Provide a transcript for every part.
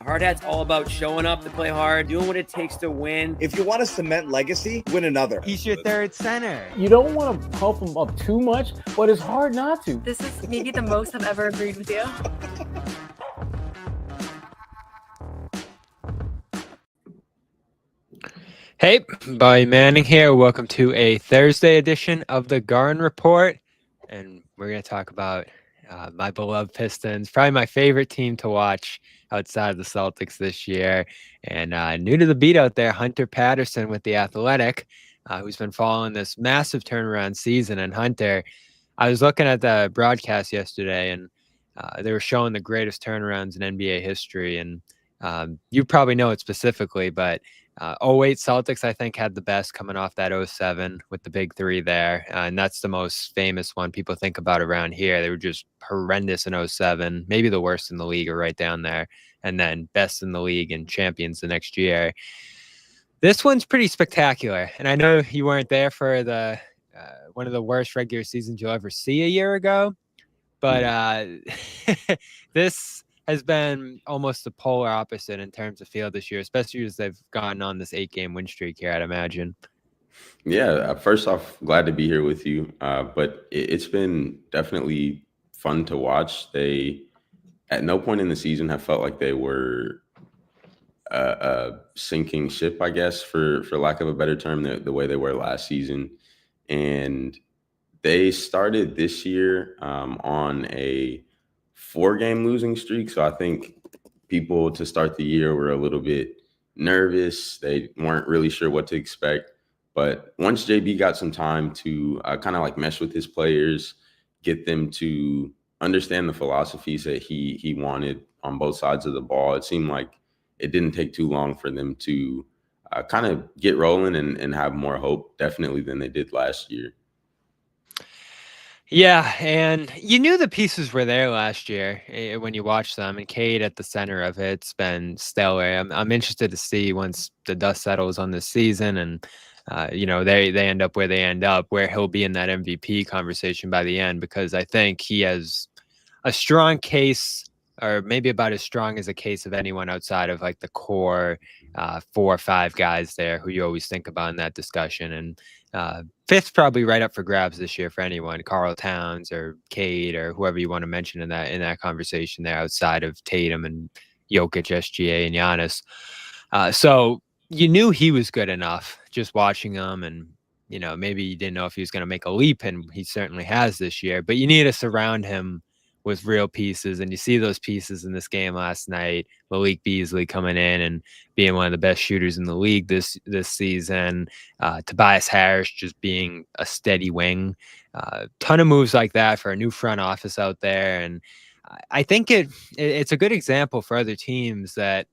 Hard Hat's all about showing up to play hard, doing what it takes to win. If you want to cement legacy, win another. He's your third center. You don't want to pump him up too much, but it's hard not to. This is maybe the most I've ever agreed with you. Hey, Bobby Manning here. Welcome to a Thursday edition of the Garn Report. And we're going to talk about my beloved Pistons, probably my favorite team to watch outside of the Celtics this year. And new to the beat out there, Hunter Patterson with The Athletic, who's been following this massive turnaround season. And Hunter, I was looking at the broadcast yesterday, and they were showing the greatest turnarounds in NBA history. And you probably know it specifically, but 08 Celtics, I think, had the best coming off that 07 with the big three there. And that's the most famous one people think about around here. They were just horrendous in 07, maybe the worst in the league or right down there. And then best in the league and champions the next year. This one's pretty spectacular. And I know you weren't there for the one of the worst regular seasons you'll ever see a year ago. But this has been almost the polar opposite in terms of field this year, especially as they've gone on this 8-game win streak here, I'd imagine. Yeah, first off, glad to be here with you. But it's been definitely fun to watch. They, at no point in the season, have felt like they were a sinking ship, I guess, for lack of a better term, the way they were last season. And they started this year on a 4-game losing streak. So I think people to start the year were a little bit nervous. They weren't really sure what to expect. But once JB got some time to kind of like mesh with his players, get them to understand the philosophies that he wanted on both sides of the ball, it seemed like it didn't take too long for them to kind of get rolling and have more hope, definitely, than they did last year. Yeah, and you knew the pieces were there last year when you watched them, and Cade at the center of it's been stellar. I'm interested to see once the dust settles on this season and, they end up where they end up, where he'll be in that MVP conversation by the end, because I think he has a strong case, or maybe about as strong as a case of anyone outside of like the core 4 or 5 guys there who you always think about in that discussion. And fifth probably right up for grabs this year for anyone, Karl Towns or Cade or whoever you want to mention in that conversation there outside of Tatum and Jokic, SGA, and Giannis. So you knew he was good enough just watching him, and maybe you didn't know if he was going to make a leap, and he certainly has this year, but you need to surround him with real pieces, and you see those pieces in this game last night. Malik Beasley coming in and being one of the best shooters in the league this season. Tobias Harris just being a steady wing. Ton of moves like that for a new front office out there, and I think it's a good example for other teams that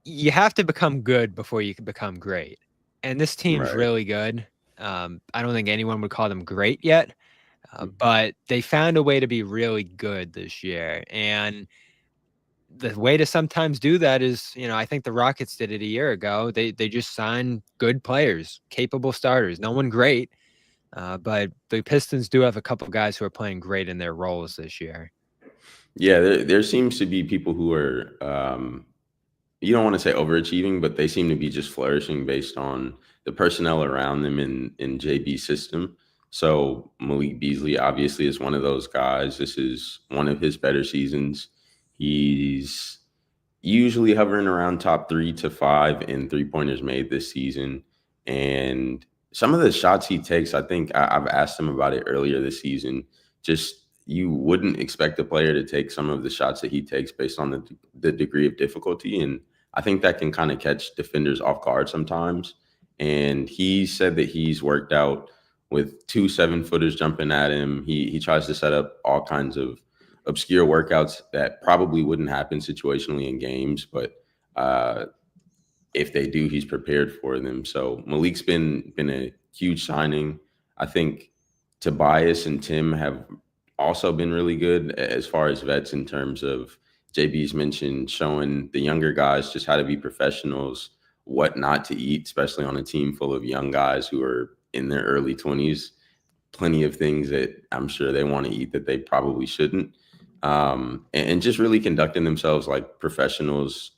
you have to become good before you can become great. And this team's really good. I don't think anyone would call them great yet. But they found a way to be really good this year. And the way to sometimes do that is, I think the Rockets did it a year ago. They just signed good players, capable starters. No one great. But the Pistons do have a couple guys who are playing great in their roles this year. Yeah, there seems to be people who are, you don't want to say overachieving, but they seem to be just flourishing based on the personnel around them in JB's system. So Malik Beasley obviously is one of those guys. This is one of his better seasons. He's usually hovering around top 3 to 5 in three-pointers made this season. And some of the shots he takes, I think I've asked him about it earlier this season. Just you wouldn't expect a player to take some of the shots that he takes based on the degree of difficulty. And I think that can kind of catch defenders off guard sometimes. And he said that he's worked out with 2 7-footers jumping at him. He tries to set up all kinds of obscure workouts that probably wouldn't happen situationally in games, but if they do, he's prepared for them. So Malik's been a huge signing. I think Tobias and Tim have also been really good as far as vets in terms of JB's mentioned showing the younger guys just how to be professionals, what not to eat, especially on a team full of young guys who are in their early 20s. Plenty of things that I'm sure they want to eat that they probably shouldn't. and just really conducting themselves like professionals,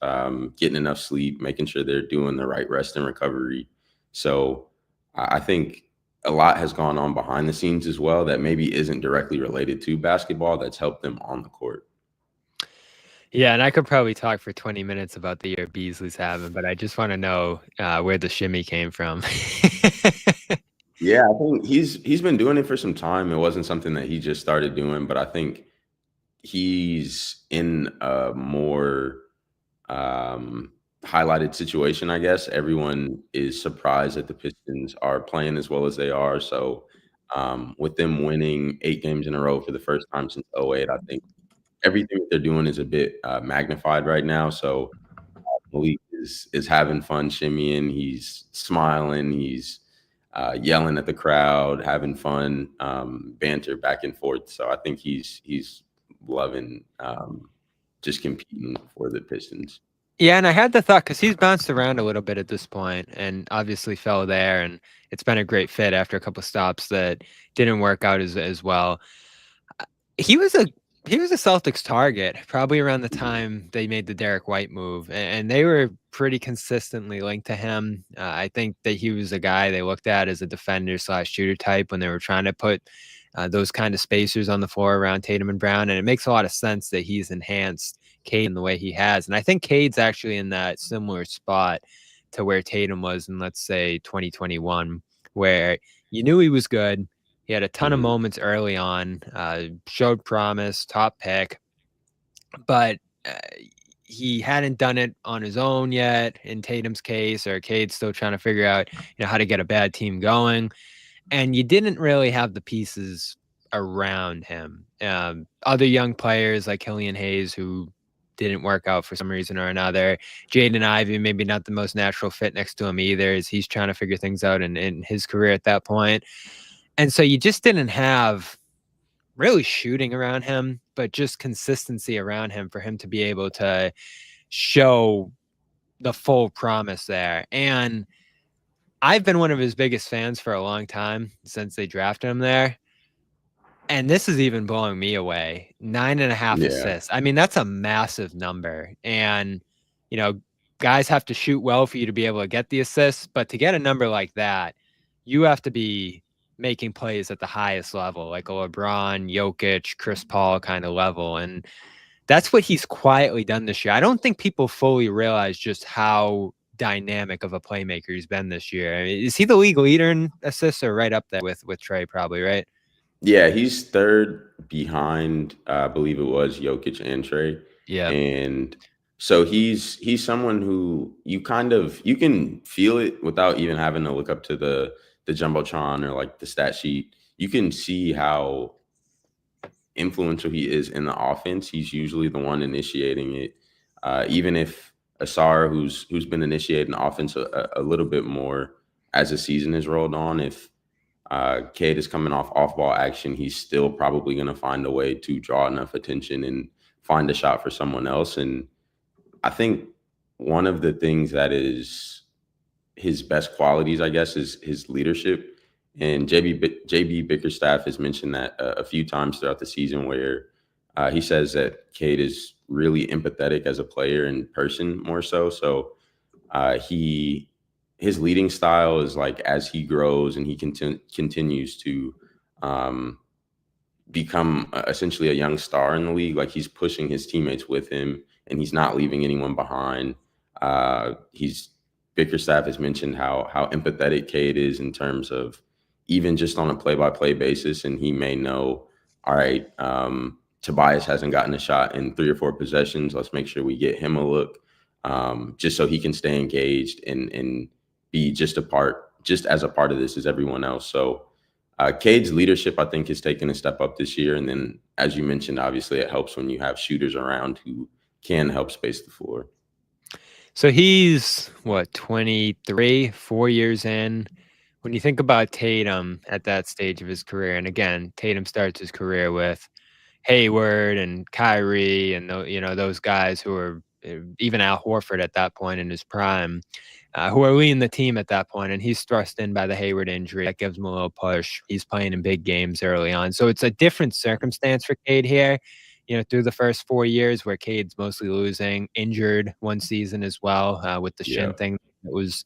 getting enough sleep, making sure they're doing the right rest and recovery. So I think a lot has gone on behind the scenes as well that maybe isn't directly related to basketball that's helped them on the court. Yeah, and I could probably talk for 20 minutes about the year Beasley's having, but I just want to know where the shimmy came from. Yeah, I think he's been doing it for some time. It wasn't something that he just started doing, but I think he's in a more highlighted situation, I guess. Everyone is surprised that the Pistons are playing as well as they are. So with them winning 8 games in a row for the first time since '08, I think everything that they're doing is a bit magnified right now. So Malik is having fun shimmying. He's smiling. He's yelling at the crowd, having fun, banter back and forth. So I think he's loving just competing for the Pistons. Yeah, and I had the thought because he's bounced around a little bit at this point and obviously fell there, and it's been a great fit after a couple stops that didn't work out as well. He was a Celtics target probably around the time they made the Derek White move, and they were pretty consistently linked to him. I think that he was a guy they looked at as a defender/shooter type when they were trying to put those kind of spacers on the floor around Tatum and Brown, and it makes a lot of sense that he's enhanced Cade in the way he has. And I think Cade's actually in that similar spot to where Tatum was in, let's say, 2021, where you knew he was good. He had a ton of moments early on, showed promise, top pick, but he hadn't done it on his own yet in Tatum's case, or Cade's still trying to figure out, how to get a bad team going. And you didn't really have the pieces around him. Other young players like Killian Hayes, who didn't work out for some reason or another. Jaden Ivey, maybe not the most natural fit next to him either, as he's trying to figure things out in his career at that point. And so you just didn't have really shooting around him, but just consistency around him for him to be able to show the full promise there. And I've been one of his biggest fans for a long time since they drafted him there. And this is even blowing me away. 9.5 assists. I mean, that's a massive number. And, guys have to shoot well for you to be able to get the assists. But to get a number like that, you have to be making plays at the highest level, like a LeBron, Jokic, Chris Paul kind of level. And that's what he's quietly done this year. I don't think people fully realize just how dynamic of a playmaker he's been this year. I mean, is he the league leader in assists, or right up there with Trey probably, right? Yeah, he's third behind, I believe it was Jokic and Trey. Yeah. And so he's someone who you can feel it without even having to look up to the Jumbotron or like the stat sheet. You can see how influential he is in the offense. He's usually the one initiating it. Even if Asar, who's been initiating offense a little bit more as the season has rolled on, if Cade is coming off ball action, he's still probably going to find a way to draw enough attention and find a shot for someone else. And I think one of the things that is his best qualities, I guess, is his leadership. And JB Bickerstaff has mentioned that a few times throughout the season, where he says that Cade is really empathetic as a player and person more so. So his leading style is like, as he grows and he continues to become essentially a young star in the league, like he's pushing his teammates with him and he's not leaving anyone behind. Bickerstaff has mentioned how empathetic Cade is in terms of even just on a play-by-play basis. And he may know, all right, Tobias hasn't gotten a shot in 3 or 4 possessions. Let's make sure we get him a look, just so he can stay engaged and be just as a part of this as everyone else. So Cade's leadership, I think, has taken a step up this year. And then, as you mentioned, obviously it helps when you have shooters around who can help space the floor. So he's 23, 4 years in. When you think about Tatum at that stage of his career, and again, Tatum starts his career with Hayward and Kyrie and those guys who are, even Al Horford at that point in his prime, who are leading the team at that point, and he's thrust in by the Hayward injury. That gives him a little push. He's playing in big games early on. So it's a different circumstance for Cade here. through the first 4 years where Cade's mostly losing, injured one season as well with the shin thing that was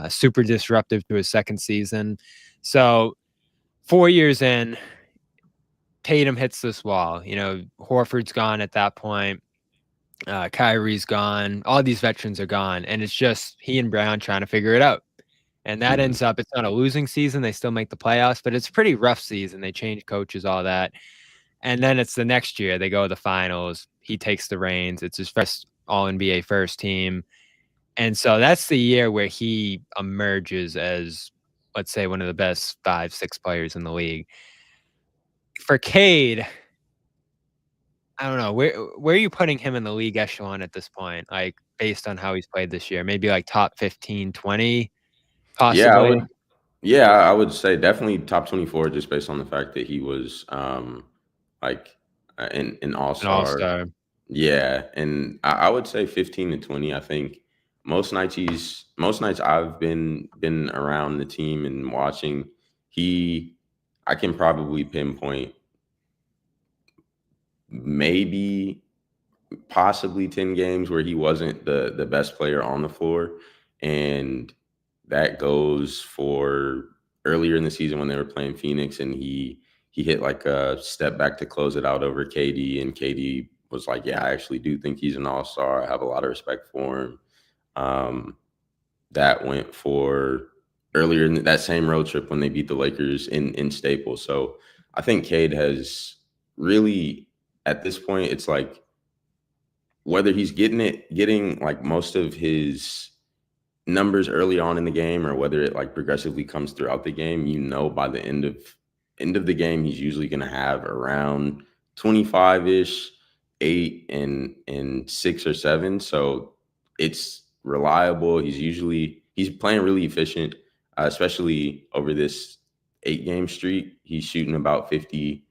super disruptive to his second season. So 4 years in, Tatum hits this wall. Horford's gone at that point. Kyrie's gone. All these veterans are gone. And it's just he and Brown trying to figure it out. And that ends up, it's not a losing season. They still make the playoffs, but it's a pretty rough season. They change coaches, all that. And then it's the next year. They go to the finals. He takes the reins. It's his first All-NBA first team. And so that's the year where he emerges as, let's say, one of the best 5-6 players in the league. For Cade, I don't know. Where are you putting him in the league echelon at this point? Like, based on how he's played this year? Maybe like top 15, 20, possibly? I would say definitely top 24 just based on the fact that he was like an all-star. An all-star. Yeah, and I would say 15 to 20. I think most nights I've been around the team and watching, I can probably pinpoint maybe possibly 10 games where he wasn't the best player on the floor. And that goes for earlier in the season when they were playing Phoenix and he hit like a step back to close it out over KD, and KD was like, yeah, I actually do think he's an all-star. I have a lot of respect for him. That went for earlier in that same road trip when they beat the Lakers in Staples. So I think Cade has really, at this point, it's like whether he's getting like most of his numbers early on in the game or whether it like progressively comes throughout the game, by the end of the game, he's usually going to have around 25-ish, 8 and 6 or 7. So it's reliable. He's playing really efficient, especially over this 8-game streak. He's shooting about 50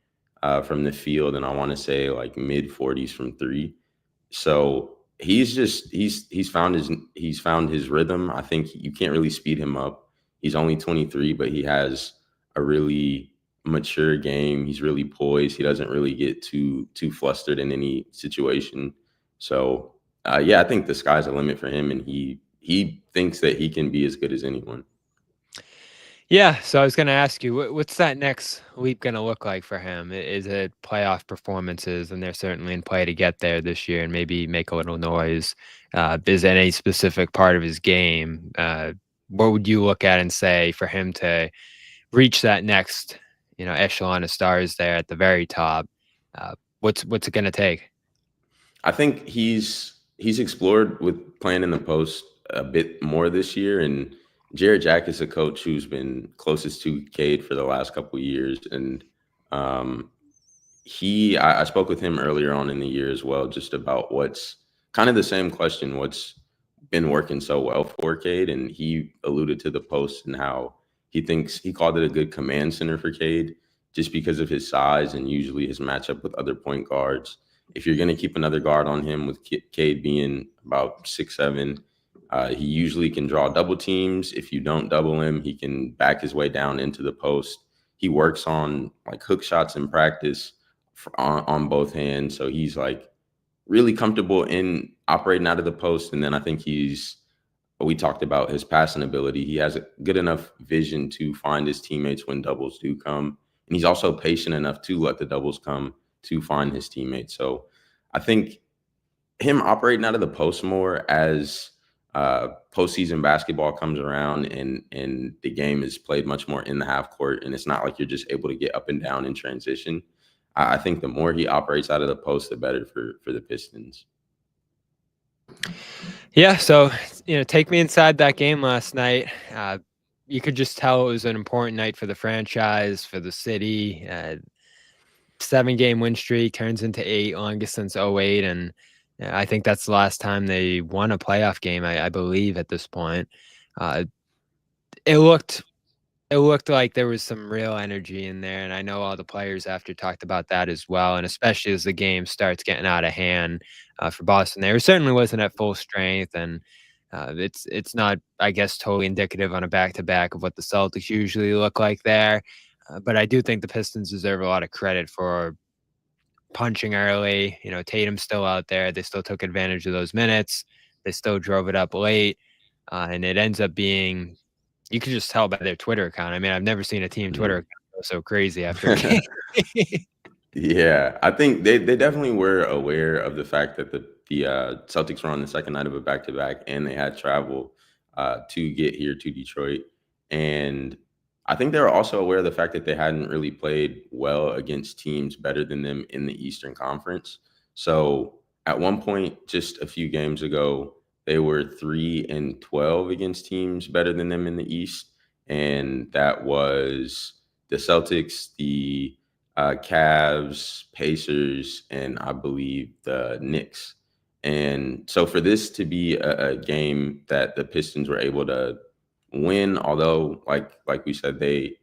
from the field, and I want to say like mid 40s from 3. So he's found his rhythm. I think you can't really speed him up. He's only 23, but he has a really mature game. He's really poised. He doesn't really get too flustered in any situation. So I think the sky's the limit for him, and he thinks that he can be as good as anyone. Yeah, so I was going to ask you, what's that next leap going to look like for him? Is it playoff performances? And they're certainly in play to get there this year and maybe make a little noise. Is there any specific part of his game? What would you look at and say for him to reach that next, echelon of stars there at the very top? What's it going to take? I think he's explored with playing in the post a bit more this year, and Jared Jack is a coach who's been closest to Cade for the last couple of years. And I spoke with him earlier on in the year as well, just about what's kind of the same question, what's been working so well for Cade. And he alluded to the post and how he called it a good command center for Cade just because of his size and usually his matchup with other point guards. If you're going to keep another guard on him with Cade being about 6'7", he usually can draw double teams. If you don't double him, he can back his way down into the post. He works on like hook shots in practice on both hands. So he's like really comfortable in operating out of the post. And then I think we talked about his passing ability. He has a good enough vision to find his teammates when doubles do come. And he's also patient enough to let the doubles come to find his teammates. So I think him operating out of the post more as postseason basketball comes around and the game is played much more in the half court, and it's not like you're just able to get up and down in transition. I think the more he operates out of the post, the better for the Pistons. Yeah, so take me inside that game last night. You could just tell it was an important night for the franchise, for the city. 7-game win streak turns into 8, longest since 2008, and I think that's the last time they won a playoff game, I believe, at this point. It looked like there was some real energy in there, and I know all the players after talked about that as well, and especially as the game starts getting out of hand for Boston. There certainly wasn't at full strength, and it's not, I guess, totally indicative on a back-to-back of what the Celtics usually look like there. But I do think the Pistons deserve a lot of credit for punching early. Tatum's still out there. They still took advantage of those minutes. They still drove it up late. And it ends up being, you can just tell by their Twitter account. I mean, I've never seen a team Twitter account go so crazy after a game. Yeah, I think they definitely were aware of the fact that the Celtics were on the second night of a back-to-back, and they had travel to get here to Detroit. And I think they were also aware of the fact that they hadn't really played well against teams better than them in the Eastern Conference. So at one point, just a few games ago, they were 3-12 against teams better than them in the East. And that was the Celtics, the Cavs, Pacers, and I believe the Knicks. And so for this to be a game that the Pistons were able to win, although like we said, the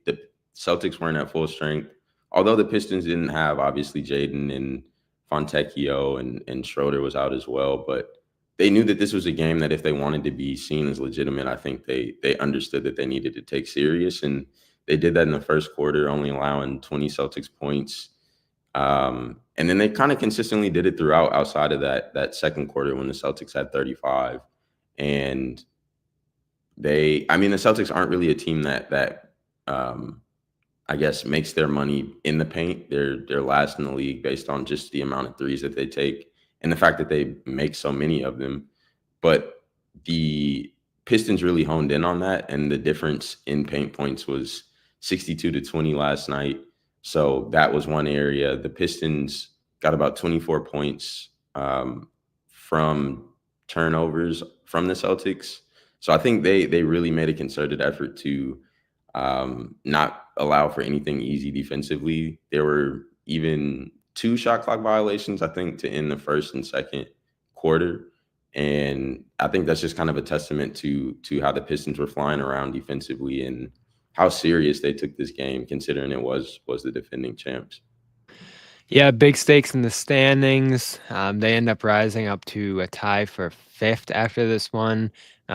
Celtics weren't at full strength, although the Pistons didn't have obviously Jaden and Fontecchio and Schroeder was out as well, but they knew that this was a game that if they wanted to be seen as legitimate, I think they understood that they needed to take serious, and they did that in the first quarter, only allowing 20 Celtics points. And then they kind of consistently did it throughout outside of that second quarter when the Celtics had 35. And the Celtics aren't really a team that I guess makes their money in the paint. They're last in the league based on just the amount of threes that they take and the fact that they make so many of them. But the Pistons really honed in on that, and the difference in paint points was 62-20 last night. So that was one area. The Pistons got about 24 points from turnovers from the Celtics. So I think they really made a concerted effort to not allow for anything easy defensively. There were even 2 shot clock violations, I think, to end the first and second quarter. And I think that's just kind of a testament to how the Pistons were flying around defensively and how serious they took this game, considering it was the defending champs. Yeah, big stakes in the standings. They end up rising up to a tie for 5th after this one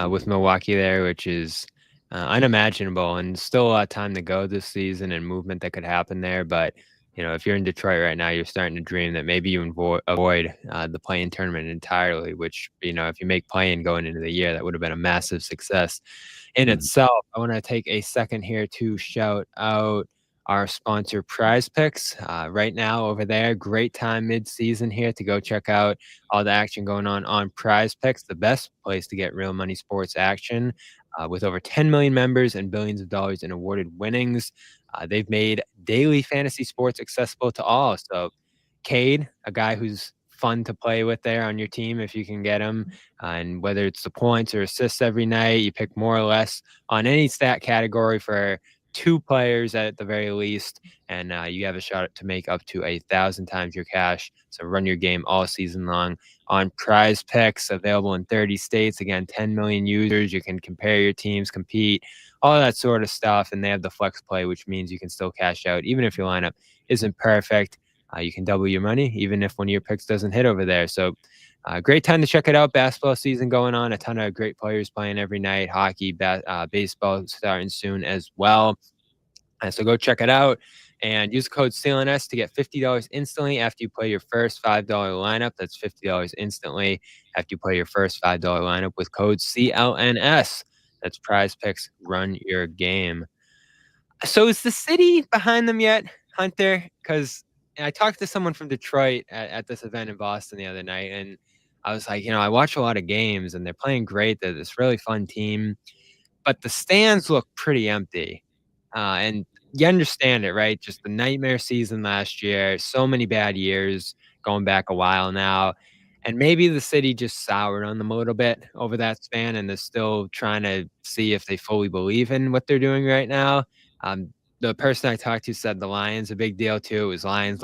with Milwaukee there, which is unimaginable, and still a lot of time to go this season and movement that could happen there. But, if you're in Detroit right now, you're starting to dream that maybe you avoid the play-in tournament entirely, which, if you make play-in going into the year, that would have been a massive success in itself. I want to take a second here to shout out our sponsor, Prize Picks. Right now over there, great time mid-season here to go check out all the action going on Prize Picks, the best place to get real money sports action. With over 10 million members and billions of dollars in awarded winnings, they've made daily fantasy sports accessible to all. So Cade, a guy who's fun to play with there on your team if you can get him, and whether it's the points or assists every night, you pick more or less on any stat category for 2 players at the very least, and you have a shot to make up to 1,000 times your cash. So run your game all season long on Prize Picks, available in 30 states. Again, 10 million users. You can compare your teams, compete, all that sort of stuff, and they have the flex play, which means you can still cash out even if your lineup isn't perfect. You can double your money even if one of your picks doesn't hit over there. So great time to check it out. Basketball season going on. A ton of great players playing every night. Hockey, baseball starting soon as well. So go check it out and use the code CLNS to get $50 instantly after you play your first $5 lineup. That's $50 instantly after you play your first $5 lineup with code CLNS. That's Prize Picks. Run your game. So is the city behind them yet, Hunter? Because I talked to someone from Detroit at this event in Boston the other night, and I was like, I watch a lot of games, and they're playing great. They're this really fun team, but the stands look pretty empty. And you understand it, right? Just the nightmare season last year, so many bad years going back a while now. And maybe the city just soured on them a little bit over that span, and they're still trying to see if they fully believe in what they're doing right now. The person I talked to said the Lions a big deal too. It was Lions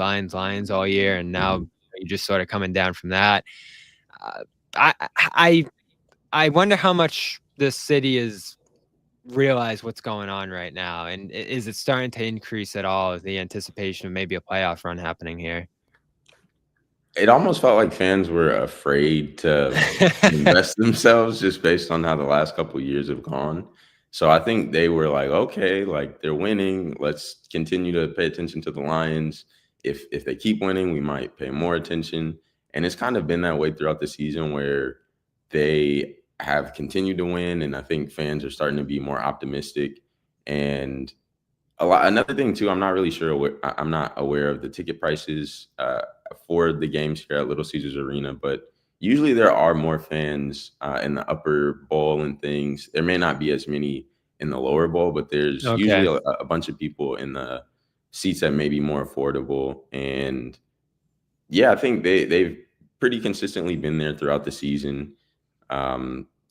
all year, and now you're just sort of coming down from that. I wonder how much this city is realize what's going on right now, and is it starting to increase at all the anticipation of maybe a playoff run happening here? It almost felt like fans were afraid to invest themselves just based on how the last couple of years have gone. So I think they were like, okay, like they're winning. Let's continue to pay attention to the Lions if they keep winning, we might pay more attention. And it's kind of been that way throughout the season where they have continued to win, and I think fans are starting to be more optimistic. And another thing too, I'm not really sure. I'm not aware of the ticket prices for the games here at Little Caesars Arena, but usually there are more fans in the upper bowl and things. There may not be as many in the lower bowl, but there's usually a bunch of people in the seats that may be more affordable. And yeah, I think they've pretty consistently been there throughout the season.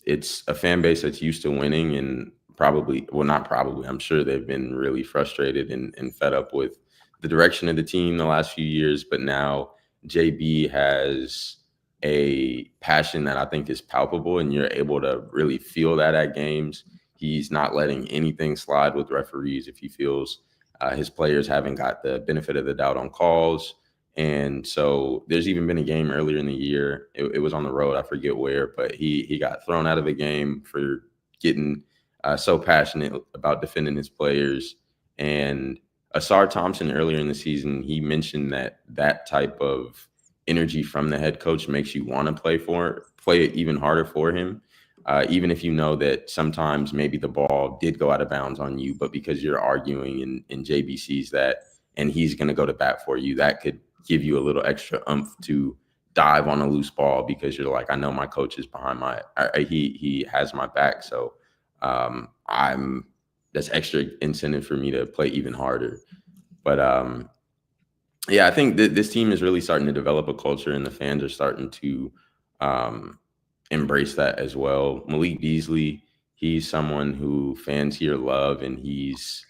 It's a fan base that's used to winning, and I'm sure they've been really frustrated and fed up with the direction of the team the last few years. But now JB has a passion that I think is palpable, and you're able to really feel that at games. He's not letting anything slide with referees if he feels his players haven't got the benefit of the doubt on calls. And so there's even been a game earlier in the year. It was on the road. I forget where, but he got thrown out of the game for getting so passionate about defending his players. And Asar Thompson earlier in the season, he mentioned that type of energy from the head coach makes you want to play it even harder for him. Even if you know that sometimes maybe the ball did go out of bounds on you, but because you're arguing and JB sees that and he's going to go to bat for you, that could give you a little extra oomph to dive on a loose ball, because you're like, I know my coach is behind he has my back. So that's extra incentive for me to play even harder. But yeah, I think this team is really starting to develop a culture, and the fans are starting to embrace that as well. Malik Beasley, he's someone who fans here love, and he's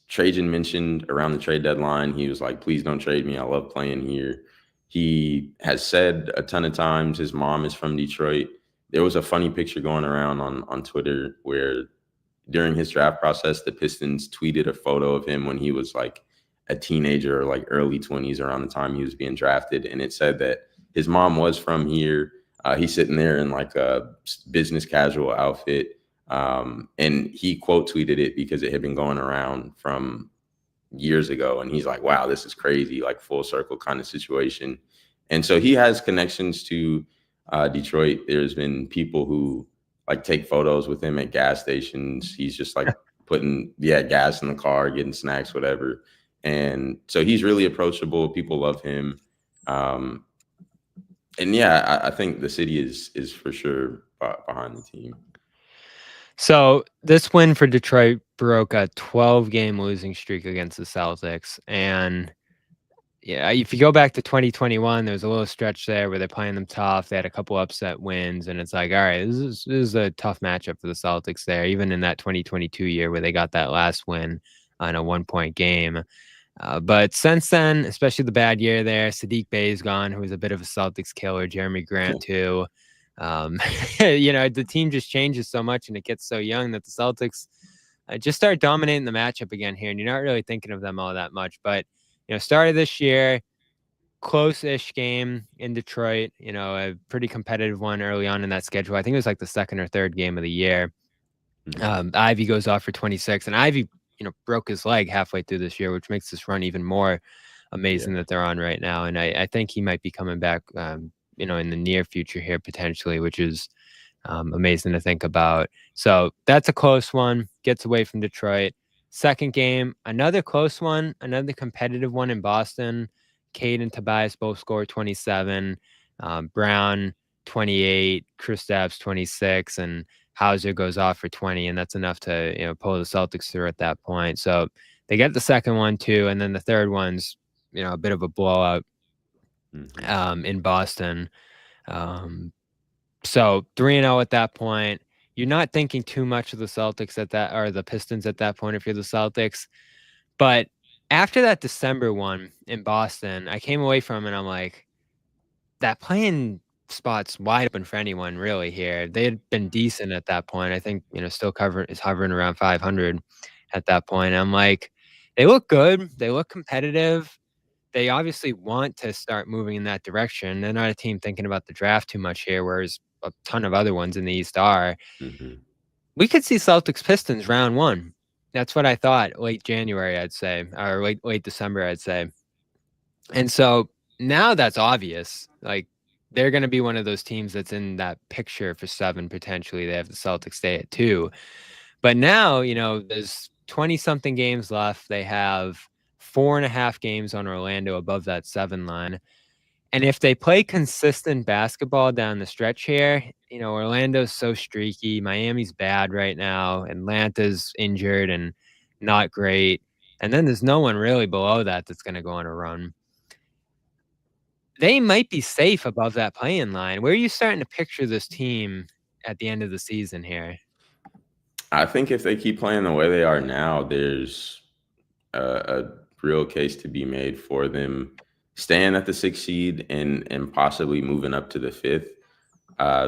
Trajan mentioned around the trade deadline. He was like, please don't trade me. I love playing here. He has said a ton of times his mom is from Detroit. There was a funny picture going around on Twitter where during his draft process, the Pistons tweeted a photo of him when he was like a teenager or like early 20s around the time he was being drafted. And it said that his mom was from here. He's sitting there in like a business casual outfit. And he quote tweeted it because it had been going around from years ago. And he's like, wow, this is crazy, like full circle kind of situation. And so he has connections to Detroit. There's been people who like take photos with him at gas stations. He's just like putting gas in the car, getting snacks, whatever. And so he's really approachable. People love him. And yeah, I think the city is for sure behind the team. So this win for Detroit broke a 12-game losing streak against the Celtics. And yeah, if you go back to 2021, there was a little stretch there where they're playing them tough. They had a couple upset wins, and it's like, all right, this is a tough matchup for the Celtics there, even in that 2022 year where they got that last win on a 1-point game. But since then, especially the bad year there, Sadiq Bey's gone, who was a bit of a Celtics killer, Jeremy Grant too. The team just changes so much, and it gets so young that the Celtics just start dominating the matchup again here, and you're not really thinking of them all that much. But started this year, close-ish game in Detroit, a pretty competitive one early on in that schedule. I think it was like the second or third game of the year. Ivy goes off for 26, and Ivy broke his leg halfway through this year, which makes this run even more amazing that they're on right now. And I think he might be coming back in the near future here potentially, which is amazing to think about. So that's a close one, gets away from Detroit. Second game, another close one, another competitive one in Boston. Cade and Tobias both scored 27, Brown 28, Kristaps 26, and Hauser goes off for 20, and that's enough to pull the Celtics through at that point. So they get the second one too, and then the third one's a bit of a blowout in Boston. So 3-0 at that point. You're not thinking too much of the Celtics or the Pistons at that point if you're the Celtics. But after that December one in Boston, I came away from it and I'm like, that playing spot's wide open for anyone really here. They had been decent at that point. I think, still hovering around 500 at that point. And I'm like, they look good. They look competitive. They obviously want to start moving in that direction. They're not a team thinking about the draft too much here, whereas a ton of other ones in the East are. Mm-hmm. We could see Celtics Pistons round one That's what I thought. Late January, I'd say, or late December, I'd say. And so now that's obvious. Like, they're going to be one of those teams that's in that picture for 7 potentially. They have the Celtics stay at 2. But now, there's 20-something games left. They have 4.5 games on Orlando above that 7 line. And if they play consistent basketball down the stretch here, Orlando's so streaky. Miami's bad right now. Atlanta's injured and not great. And then there's no one really below that that's going to go on a run. They might be safe above that play-in line. Where are you starting to picture this team at the end of the season here? I think if they keep playing the way they are now, there's a real case to be made for them staying at the 6th seed and possibly moving up to the 5th.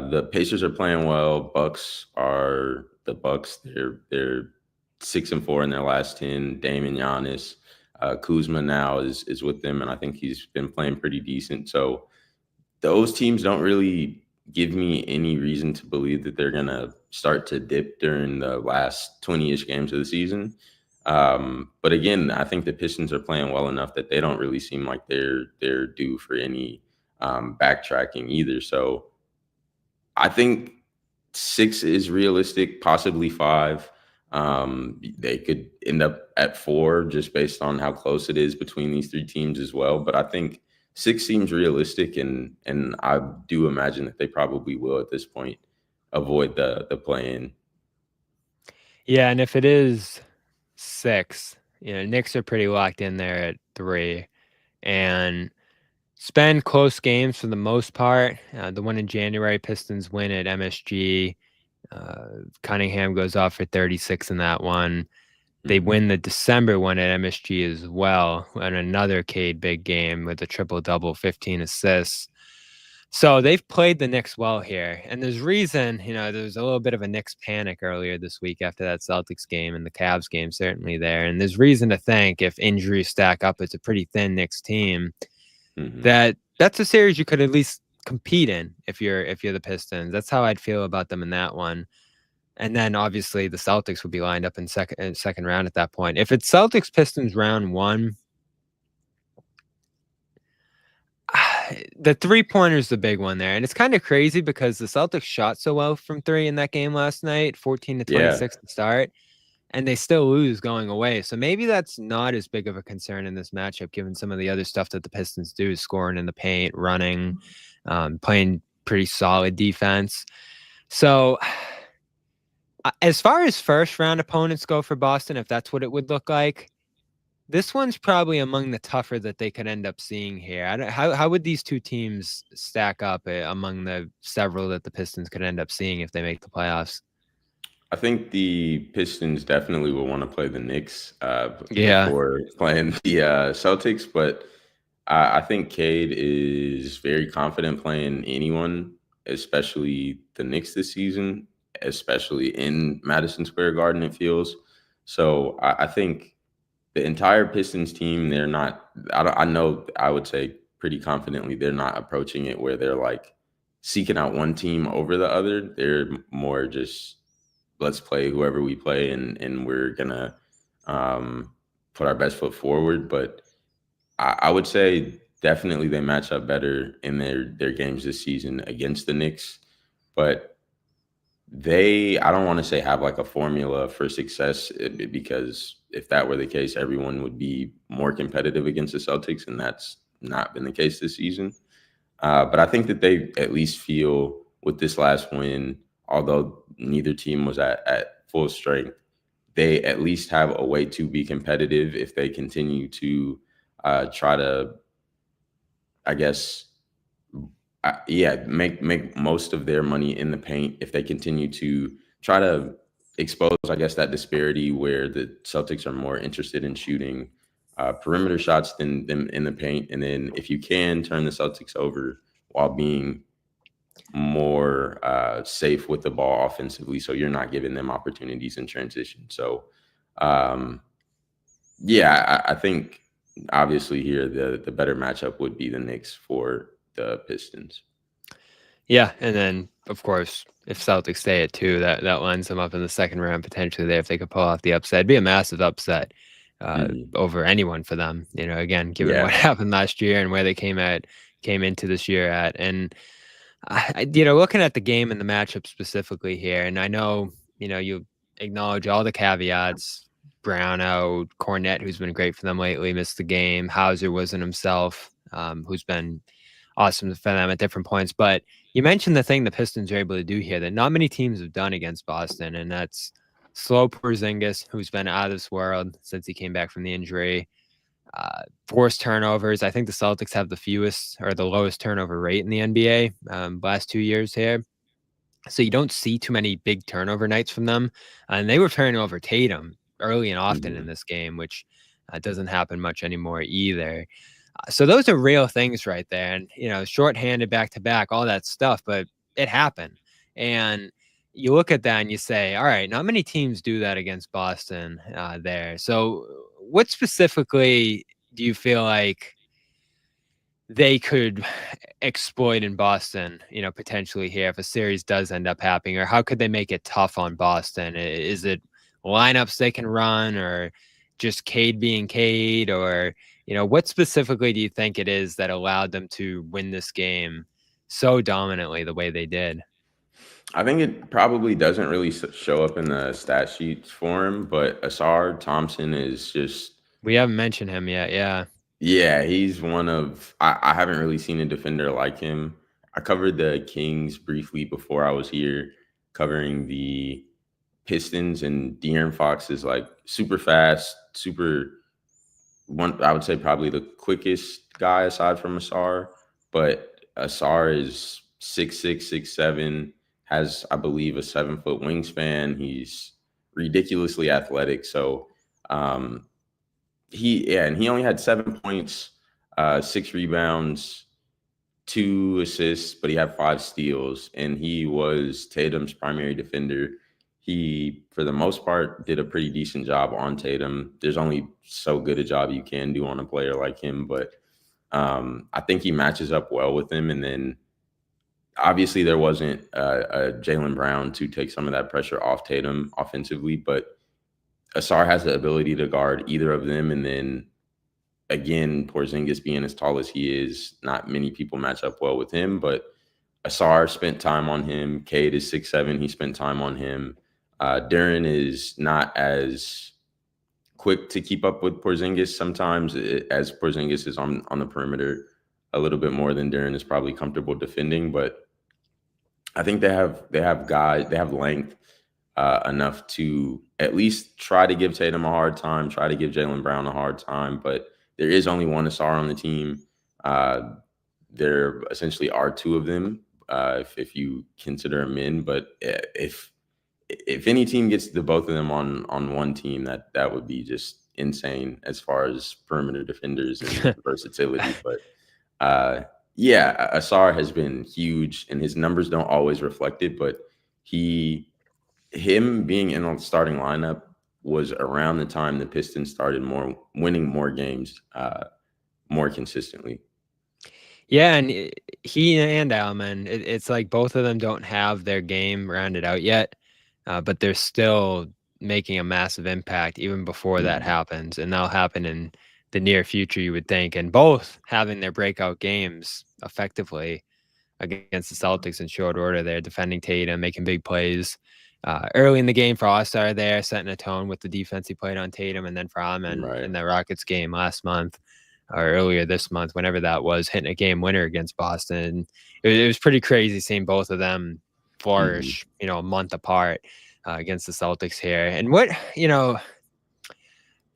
The Pacers are playing well. Bucks are the Bucks. They're 6-4 in their last 10. Dame and Giannis. Kuzma now is with them, and I think he's been playing pretty decent. So those teams don't really give me any reason to believe that they're going to start to dip during the last 20-ish games of the season. But again, I think the Pistons are playing well enough that they don't really seem like they're due for any backtracking either. So I think 6 is realistic, possibly 5. They could end up at 4 just based on how close it is between these 3 teams as well. But I think 6 seems realistic, and I do imagine that they probably will at this point avoid the play-in. Yeah, and if it is 6, Knicks are pretty locked in there at 3, and spend close games for the most part. The one in January, Pistons win at MSG. Cunningham goes off for 36 in that one. They win the December one at MSG as well, and another Cade big game with a triple-double, 15 assists. So they've played the Knicks well here, and there's reason, there's a little bit of a Knicks panic earlier this week after that Celtics game and the Cavs game certainly there, and there's reason to think if injuries stack up, it's a pretty thin Knicks team, that's a series you could at least compete in if you're the Pistons. That's how I'd feel about them in that one. And then obviously the Celtics would be lined up in second round at that point. If it's Celtics Pistons round 1, the 3-pointer is the big one there. And it's kind of crazy because the Celtics shot so well from 3 in that game last night, 14-26 to start, and they still lose going away. So maybe that's not as big of a concern in this matchup, given some of the other stuff that the Pistons do, scoring in the paint, running, playing pretty solid defense. So as far as first round opponents go for Boston, if that's what it would look like, this one's probably among the tougher that they could end up seeing here. How would these 2 teams stack up among the several that the Pistons could end up seeing if they make the playoffs? I think the Pistons definitely will want to play the Knicks before playing the Celtics, but I think Cade is very confident playing anyone, especially the Knicks this season, especially in Madison Square Garden, it feels. So I think the entire Pistons team, they're not – I know I would say pretty confidently they're not approaching it where they're like seeking out one team over the other. They're more just let's play whoever we play and we're going to put our best foot forward. But I would say definitely they match up better in their games this season against the Knicks. But I don't want to say have like a formula for success, because if that were the case, everyone would be more competitive against the Celtics, and that's not been the case this season. But I think that they at least feel with this last win, although neither team was at full strength, they at least have a way to be competitive if they continue to try to, I guess, make most of their money in the paint. If they continue to try to expose, I guess, that disparity where the Celtics are more interested in shooting perimeter shots than them in the paint. And then if you can turn the Celtics over while being more safe with the ball offensively, so you're not giving them opportunities in transition. So, I think obviously here the better matchup would be the Knicks for the Pistons. Yeah, and then of course if Celtics stay at 2, that lines them up in the second round potentially there if they could pull off the upset. It'd be a massive upset over anyone for them. Again, given what happened last year and where they came into this year at. And looking at the game and the matchup specifically here, and I know you acknowledge all the caveats. Brown out, Cornette, who's been great for them lately, missed the game. Hauser wasn't himself, who's been awesome for them at different points. But you mentioned the thing the Pistons are able to do here that not many teams have done against Boston, and that's slow Porzingis, who's been out of this world since he came back from the injury. Forced turnovers. I think the Celtics have the fewest or the lowest turnover rate in the NBA last 2 years here. So you don't see too many big turnover nights from them. And they were turning over Tatum early and often in this game, which doesn't happen much anymore either. So those are real things right there. And, shorthanded back-to-back, all that stuff, but it happened. And you look at that and you say, all right, not many teams do that against Boston there. So what specifically do you feel like they could exploit in Boston, potentially here if a series does end up happening? Or how could they make it tough on Boston? Is it lineups they can run, or just Cade being Cade, or what specifically do you think it is that allowed them to win this game so dominantly the way they did? I think it probably doesn't really show up in the stat sheets for him, but Asar Thompson is just... We haven't mentioned him yet, yeah. Yeah, he's one of... I haven't really seen a defender like him. I covered the Kings briefly before I was here, covering the Pistons, and De'Aaron Fox is like super fast, I would say probably the quickest guy aside from Asar, but Asar is 6'6", 6'7", has, I believe, a 7-foot wingspan. He's ridiculously athletic. So he only had 7 points, 6 rebounds, 2 assists, but he had 5 steals, and he was Tatum's primary defender. He, for the most part, did a pretty decent job on Tatum. There's only so good a job you can do on a player like him, but I think he matches up well with him. And then obviously there wasn't a Jaylen Brown to take some of that pressure off Tatum offensively, but Asar has the ability to guard either of them. And then again, Porzingis being as tall as he is, not many people match up well with him, but Asar spent time on him. Cade is 6'7". He spent time on him. Duren is not as quick to keep up with Porzingis sometimes, as Porzingis is on the perimeter a little bit more than Duren is probably comfortable defending. But I think they have length enough to at least try to give Tatum a hard time, try to give Jaylen Brown a hard time. But there is only one Asar on the team. There essentially are 2 of them, if you consider them in. But if any team gets the both of them on one team, that would be just insane as far as perimeter defenders and versatility. But Asar has been huge, and his numbers don't always reflect it. But him being in the starting lineup was around the time the Pistons started winning more games more consistently. Yeah, and he and Alman, it's like both of them don't have their game rounded out yet, but they're still making a massive impact even before that happens. And that'll happen in the near future, you would think. And both having their breakout games effectively against the Celtics in short order. They're defending Tatum, making big plays. Early in the game for All-Star there, setting a tone with the defense he played on Tatum, and then for Alman in the Rockets game last month. Or earlier this month, whenever that was, hitting a game winner against Boston. It was pretty crazy seeing both of them flourish, a month apart against the Celtics here. And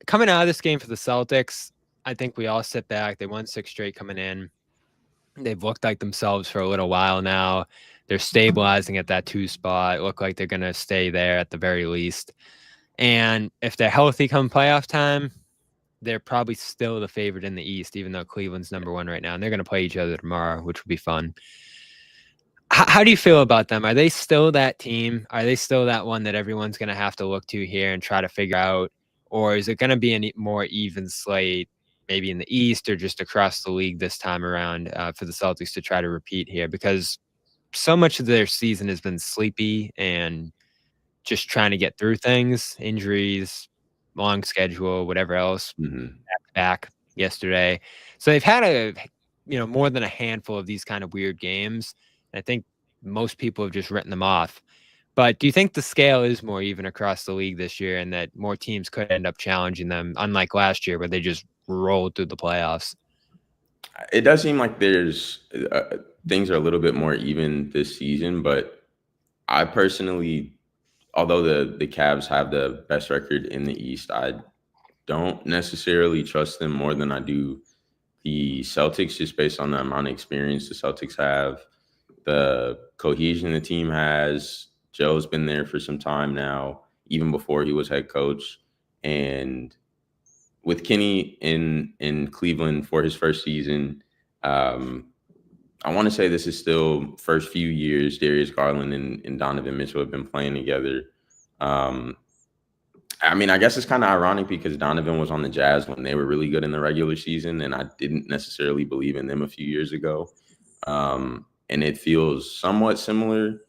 coming out of this game for the Celtics, I think we all sit back. They won 6 straight coming in. They've looked like themselves for a little while now. They're stabilizing at that 2 spot. Look like they're going to stay there at the very least. And if they're healthy come playoff time, they're probably still the favorite in the East, even though Cleveland's number 1 right now. And they're going to play each other tomorrow, which will be fun. How do you feel about them? Are they still that team? Are they still that one that everyone's going to have to look to here and try to figure out? Or is it going to be a more even slate, maybe in the East or just across the league this time around for the Celtics to try to repeat here? Because so much of their season has been sleepy and just trying to get through things, injuries, long schedule, whatever else, Mhm. back yesterday. So they've had more than a handful of these kind of weird games. I think most people have just written them off. But do you think the scale is more even across the league this year and that more teams could end up challenging them, unlike last year where they just rolled through the playoffs? It does seem like there's things are a little bit more even this season, but I personally, although the Cavs have the best record in the East, I don't necessarily trust them more than I do the Celtics, just based on the amount of experience the Celtics have, the cohesion the team has. Joe's been there for some time now, even before he was head coach. And with Kenny in Cleveland for his first season, I want to say this is still first few years Darius Garland and Donovan Mitchell have been playing together. I mean, I guess it's kind of ironic because Donovan was on the Jazz when they were really good in the regular season, and I didn't necessarily believe in them a few years ago. And it feels somewhat similar.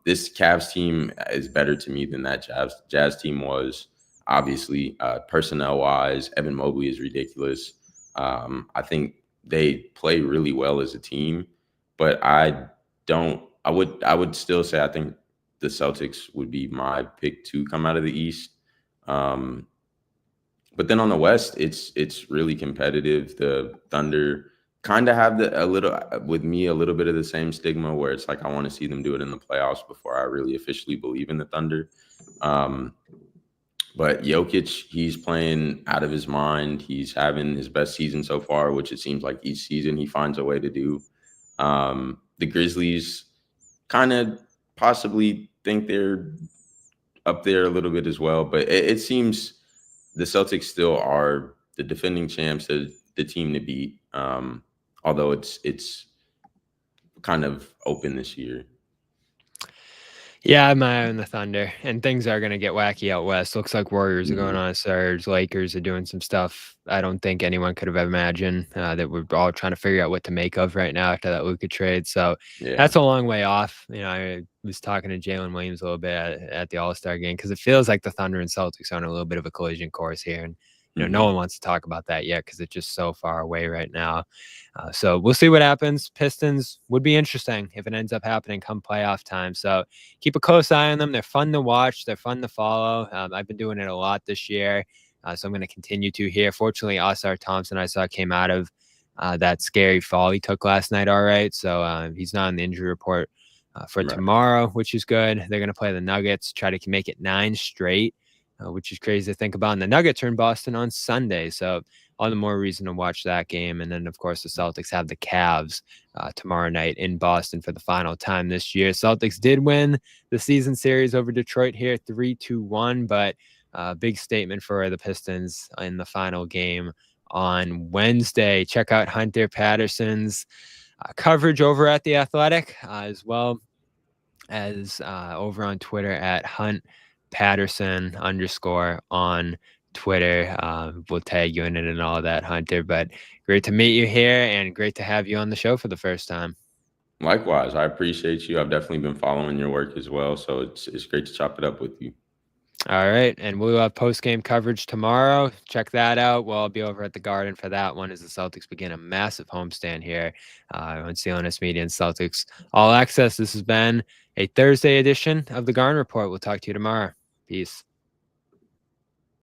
This Cavs team is better to me than that Jazz team was. Obviously, personnel-wise, Evan Mobley is ridiculous. I think they play really well as a team, but I would still say I think the Celtics would be my pick to come out of the East. But then on the West, it's really competitive. The Thunder kind of have a little bit of the same stigma where it's like I want to see them do it in the playoffs before I really officially believe in the Thunder. But Jokic, he's playing out of his mind. He's having his best season so far, which it seems like each season he finds a way to do. The Grizzlies kind of possibly think they're up there a little bit as well, but it seems the Celtics still are the defending champs, the team to beat. Although it's kind of open this year. Yeah, I'm eye on the Thunder, and things are going to get wacky out west. Looks like Warriors are going on a surge. Lakers are doing some stuff I don't think anyone could have imagined that we're all trying to figure out what to make of right now after that Luka trade. So that's a long way off. I was talking to Jalen Williams a little bit at the All-Star game because it feels like the Thunder and Celtics are on a little bit of a collision course here. And no one wants to talk about that yet because it's just so far away right now. So we'll see what happens. Pistons would be interesting if it ends up happening come playoff time. So keep a close eye on them. They're fun to watch. They're fun to follow. I've been doing it a lot this year. So I'm going to continue to here. Fortunately, Oscar Thompson, I saw, came out of that scary fall he took last night all right. So he's not on the injury report for tomorrow, which is good. They're going to play the Nuggets, try to make it 9 straight. Which is crazy to think about. And the Nuggets are in Boston on Sunday, so all the more reason to watch that game. And then, of course, the Celtics have the Cavs tomorrow night in Boston for the final time this year. Celtics did win the season series over Detroit here 3-1, but big statement for the Pistons in the final game on Wednesday. Check out Hunter Patterson's coverage over at The Athletic, as well as over on Twitter at Hunt Patterson _ on Twitter. We'll tag you in it and all that, Hunter. But great to meet you here and great to have you on the show for the first time. Likewise, I appreciate you. I've definitely been following your work as well, so it's great to chop it up with you. All right, and we'll have post-game coverage tomorrow. Check that out. We'll be over at the Garden for that one as the Celtics begin a massive homestand here on CLNS Media and Celtics All Access. This has been a Thursday edition of the Garden Report. We'll talk to you tomorrow. Peace.